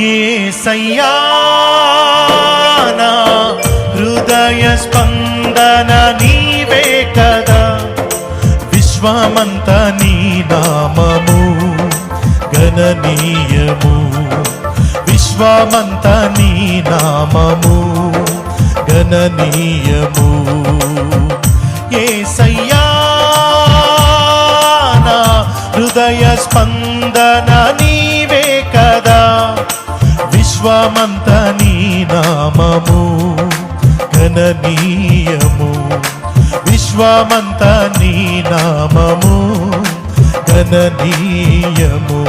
యేసయ్యా నా హృదయ స్పందన నీవే కదా, విశ్వమంత నీ నామము గణనీయము, విశ్వమంత నీ నామము గణనీయము. యేసయ్యా నా హృదయ స్పందన నీవే కదా, విశ్వమంత నీ నామము గణనీయము, విశ్వమంత నీ నామము గణనీయము.